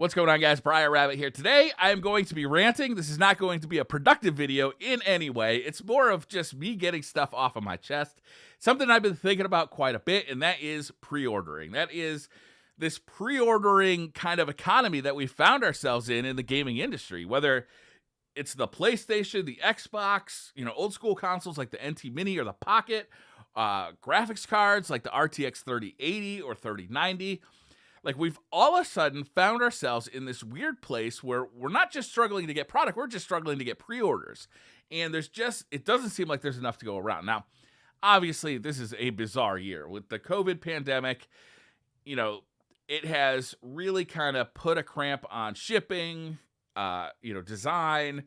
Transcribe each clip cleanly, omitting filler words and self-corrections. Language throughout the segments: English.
What's going on, guys? Briar Rabbit here. Today, I am going to be ranting. This is not going to be a productive video in any way. It's more of just me getting stuff off of my chest. Something I've been thinking about quite a bit, and that is pre-ordering. That is this pre-ordering kind of economy that we found ourselves in the gaming industry. Whether it's the PlayStation, the Xbox, old school consoles like the NT Mini or the Pocket, graphics cards like the RTX 3080 or 3090. Like, we've all of a sudden found ourselves in this weird place where we're not just struggling to get product, we're just struggling to get pre-orders. And it doesn't seem like there's enough to go around. Now, obviously, this is a bizarre year. With the COVID pandemic, it has really kind of put a cramp on shipping, design,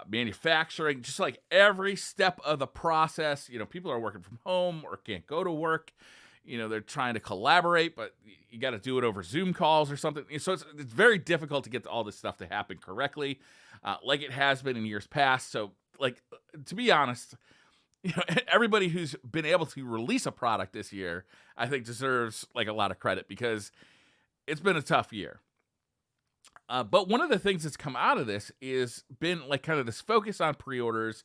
manufacturing, just like every step of the process. People are working from home or can't go to work. They're trying to collaborate, but you got to do it over Zoom calls or something. So it's very difficult to get all this stuff to happen correctly, like it has been in years past. So, to be honest, everybody who's been able to release a product this year, I think deserves a lot of credit because it's been a tough year. But one of the things that's come out of this is been kind of this focus on pre-orders,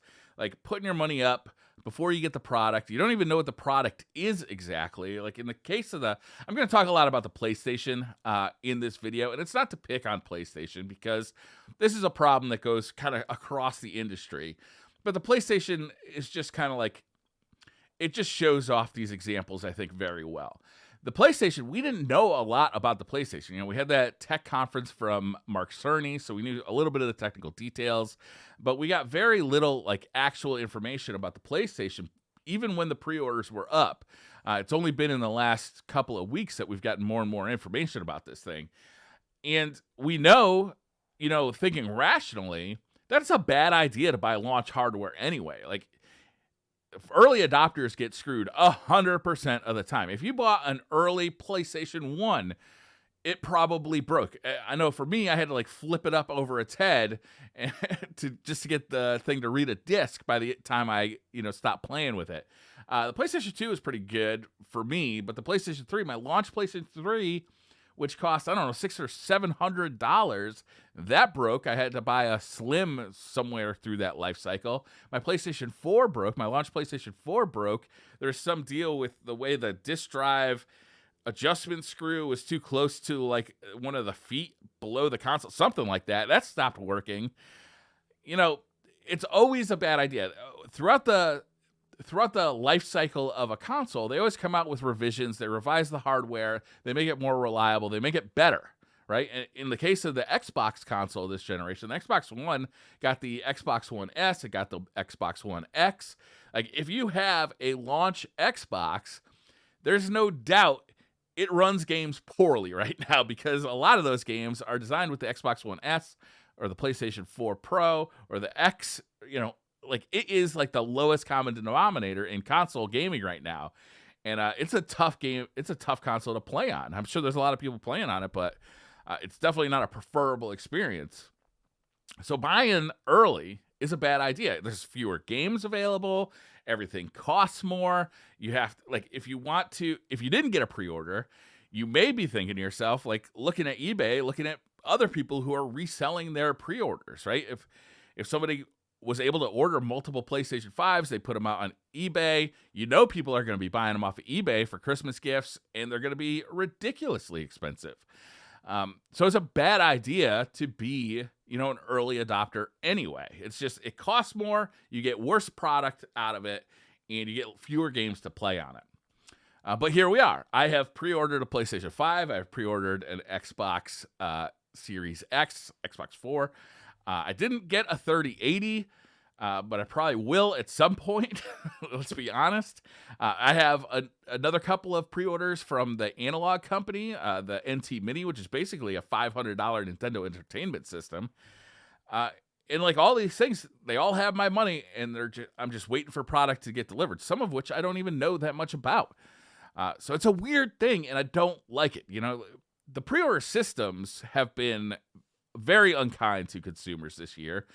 putting your money up before you get the product. You don't even know what the product is exactly. In the case of I'm going to talk a lot about the PlayStation in this video, and it's not to pick on PlayStation because this is a problem that goes kind of across the industry. But the PlayStation is just kind of it just shows off these examples, I think, very well. The PlayStation, we didn't know a lot about the PlayStation. We had that tech conference from Mark Cerny, so we knew a little bit of the technical details, but we got very little actual information about the PlayStation, even when the pre-orders were up. It's only been in the last couple of weeks that we've gotten more and more information about this thing. And we know, thinking rationally, that it's a bad idea to buy launch hardware anyway. Early adopters get screwed 100% of the time. If you bought an early PlayStation 1, it probably broke. I know for me, I had to flip it up over its head to get the thing to read a disc by the time I stopped playing with it. The PlayStation 2 is pretty good for me, but the PlayStation 3, my launch PlayStation 3, which cost, I don't know, $600 or $700. That broke. I had to buy a Slim somewhere through that life cycle. My PlayStation 4 broke. My launch PlayStation 4 broke. There's some deal with the way the disk drive adjustment screw was too close to one of the feet below the console, something like that. That stopped working. It's always a bad idea. Throughout the life cycle of a console, they always come out with revisions. They revise the hardware. They make it more reliable. They make it better, right? And in the case of the Xbox console this generation, the Xbox One got the Xbox One S. It got the Xbox One X. If you have a launch Xbox, there's no doubt it runs games poorly right now because a lot of those games are designed with the Xbox One S or the PlayStation 4 Pro or the X, it is the lowest common denominator in console gaming right now. And it's a tough game. It's a tough console to play on. I'm sure there's a lot of people playing on it, but it's definitely not a preferable experience. So buying early is a bad idea. There's fewer games available. Everything costs more. You have to, if you didn't get a pre-order, you may be thinking to yourself, looking at eBay, looking at other people who are reselling their pre-orders, right? If somebody was able to order multiple PlayStation 5s, they put them out on eBay. People are going to be buying them off of eBay for Christmas gifts, and they're going to be ridiculously expensive. So it's a bad idea to be, an early adopter anyway. It costs more, you get worse product out of it, and you get fewer games to play on it. But here we are. I have pre-ordered a PlayStation 5. I've pre-ordered an Xbox Series X, Xbox 4. I didn't get a 3080, but I probably will at some point. Let's be honest. I have another couple of pre-orders from the Analog Company, the NT Mini, which is basically a $500 Nintendo Entertainment System. And all these things, they all have my money, and I'm just waiting for product to get delivered, some of which I don't even know that much about. So it's a weird thing, and I don't like it. The pre-order systems have been very unkind to consumers this year.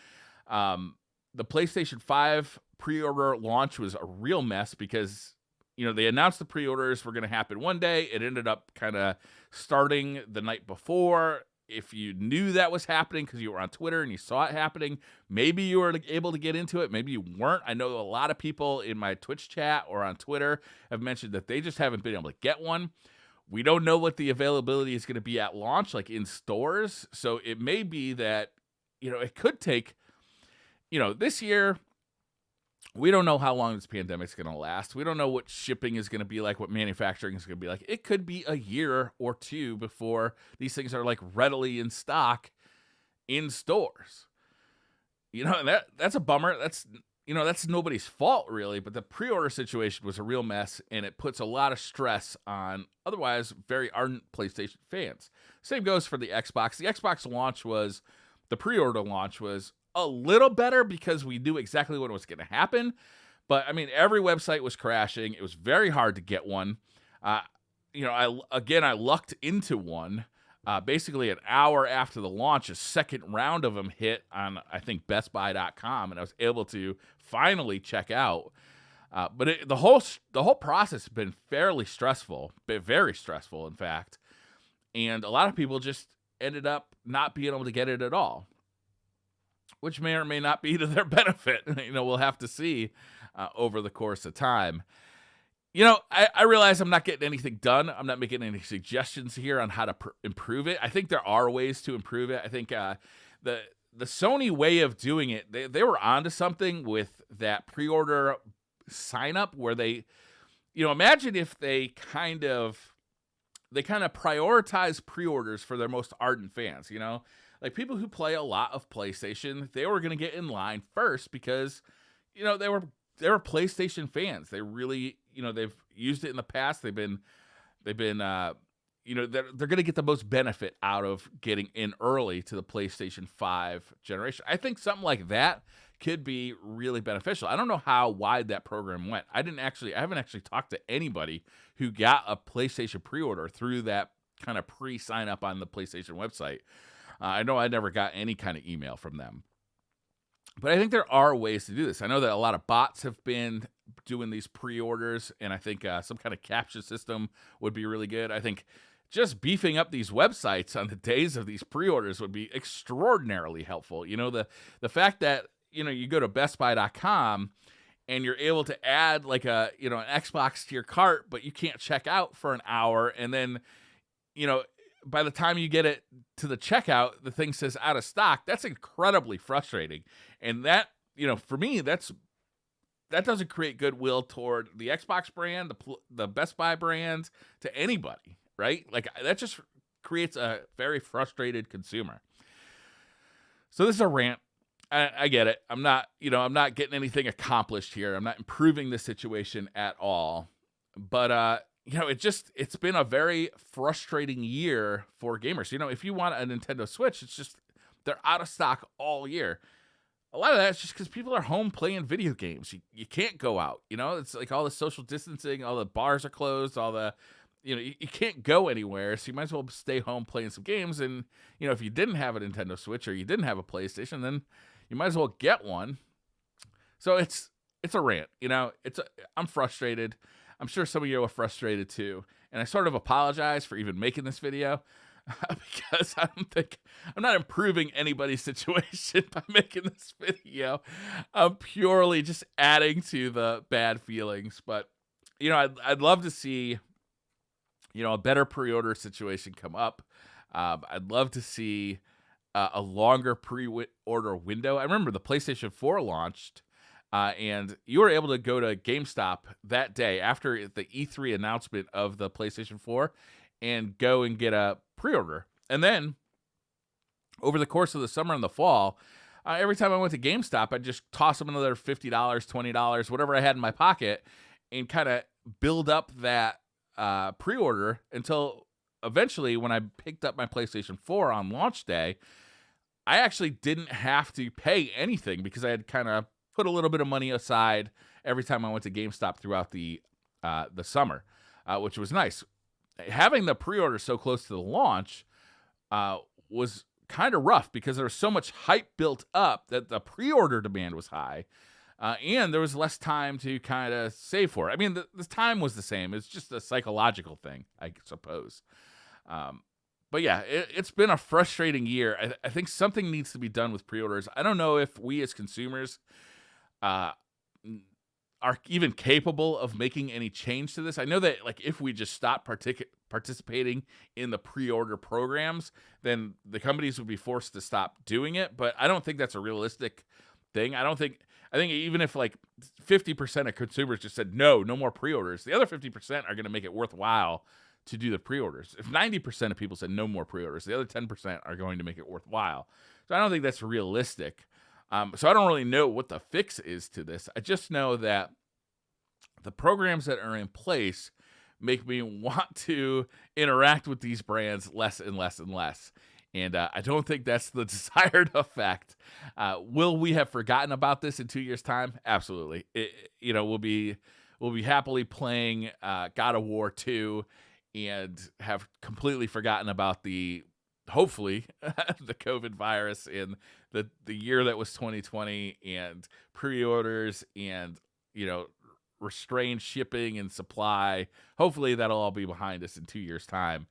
The PlayStation 5 pre-order launch was a real mess because, they announced the pre-orders were going to happen one day. It ended up kind of starting the night before. if you knew that was happening because you were on Twitter and you saw it happening, maybe you were able to get into it. Maybe you weren't. I know a lot of people in my Twitch chat or on Twitter have mentioned that they just haven't been able to get one. We don't know what the availability is going to be at launch, like in stores. So it may be that, it could take, this year, we don't know how long this pandemic's going to last. We don't know what shipping is going to be like, what manufacturing is going to be like. It could be a year or two before these things are like readily in stock in stores. And that's a bummer. That's nobody's fault really, but the pre-order situation was a real mess, and it puts a lot of stress on otherwise very ardent PlayStation fans. Same goes for the Xbox. The Xbox launch the pre-order launch was a little better because we knew exactly what was going to happen. But I mean, every website was crashing. It was very hard to get one. I lucked into one. Basically an hour after the launch, a second round of them hit on, I think, bestbuy.com, and I was able to finally check out. But the whole process has been fairly stressful, very stressful, in fact. And a lot of people just ended up not being able to get it at all, which may or may not be to their benefit. We'll have to see over the course of time. I realize I'm not getting anything done. I'm not making any suggestions here on how to improve it. I think there are ways to improve it. I think the Sony way of doing it, they were onto something with that pre-order sign up where they, imagine if they kind of prioritize pre-orders for their most ardent fans, like people who play a lot of PlayStation, they were going to get in line first because, they were PlayStation fans. They really, they've used it in the past. They're going to get the most benefit out of getting in early to the PlayStation 5 generation. I think something like that could be really beneficial. I don't know how wide that program went. I haven't actually talked to anybody who got a PlayStation pre-order through that kind of pre-sign up on the PlayStation website. I know I never got any kind of email from them. But I think there are ways to do this. I know that a lot of bots have been doing these pre-orders, and I think some kind of capture system would be really good. I think just beefing up these websites on the days of these pre-orders would be extraordinarily helpful. The fact that, you go to bestbuy.com and you're able to add like an Xbox to your cart, but you can't check out for an hour, and then, by the time you get it to the checkout, the thing says out of stock. That's incredibly frustrating. And that, for me, that doesn't create goodwill toward the Xbox brand, the Best Buy brand, to anybody, right? Like, that just creates a very frustrated consumer. So this is a rant. I get it. I'm not getting anything accomplished here. I'm not improving the situation at all. But, it's been a very frustrating year for gamers. If you want a Nintendo Switch, they're out of stock all year. A lot of that is just because people are home playing video games. You can't go out, it's like all the social distancing, all the bars are closed, all the, you can't go anywhere. So you might as well stay home playing some games. And, if you didn't have a Nintendo Switch or you didn't have a PlayStation, then you might as well get one. So it's a rant, I'm frustrated. I'm sure some of you are frustrated too. And I sort of apologize for even making this video because I'm not improving anybody's situation by making this video. I'm purely just adding to the bad feelings. But, I'd love to see, a better pre-order situation come up. I'd love to see a longer pre-order window. I remember the PlayStation 4 launched. And you were able to go to GameStop that day after the E3 announcement of the PlayStation 4 and go and get a pre-order. And then over the course of the summer and the fall, every time I went to GameStop, I'd just toss them another $50, $20, whatever I had in my pocket, and kind of build up that pre-order until eventually when I picked up my PlayStation 4 on launch day, I actually didn't have to pay anything because I had kind of put a little bit of money aside every time I went to GameStop throughout the summer, which was nice. Having the pre-order so close to the launch was kind of rough because there was so much hype built up that the pre-order demand was high, and there was less time to kind of save for it. I mean, the time was the same. It's just a psychological thing, I suppose. But yeah, it's been a frustrating year. I think something needs to be done with pre-orders. I don't know if we as consumers uh, are even capable of making any change to this. I know that like if we just stop participating in the pre-order programs, then the companies would be forced to stop doing it. But I don't think that's a realistic thing. I think even if like 50% of consumers just said no more pre-orders, the other 50% are going to make it worthwhile to do the pre-orders. If 90% of people said no more pre-orders, the other 10% are going to make it worthwhile. So I don't think that's realistic. So I don't really know what the fix is to this. I just know that the programs that are in place make me want to interact with these brands less and less and less. And I don't think that's the desired effect. Will we have forgotten about this in 2 years' time? Absolutely. We'll be happily playing God of War 2 and have completely forgotten about hopefully the COVID virus in the year that was 2020 and pre-orders and restrained shipping and supply. Hopefully that'll all be behind us in 2 years' time.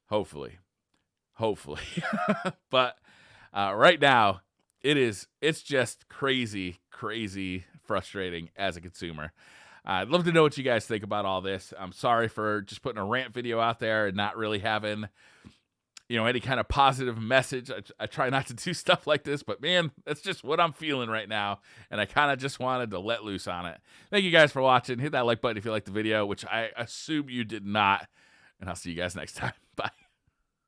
Hopefully. But right now it's just crazy frustrating as a consumer. I'd love to know what you guys think about all this. I'm sorry for just putting a rant video out there and not really having any kind of positive message. I try not to do stuff like this, but man, that's just what I'm feeling right now. And I kind of just wanted to let loose on it. Thank you guys for watching. Hit that like button if you liked the video, which I assume you did not. And I'll see you guys next time. Bye.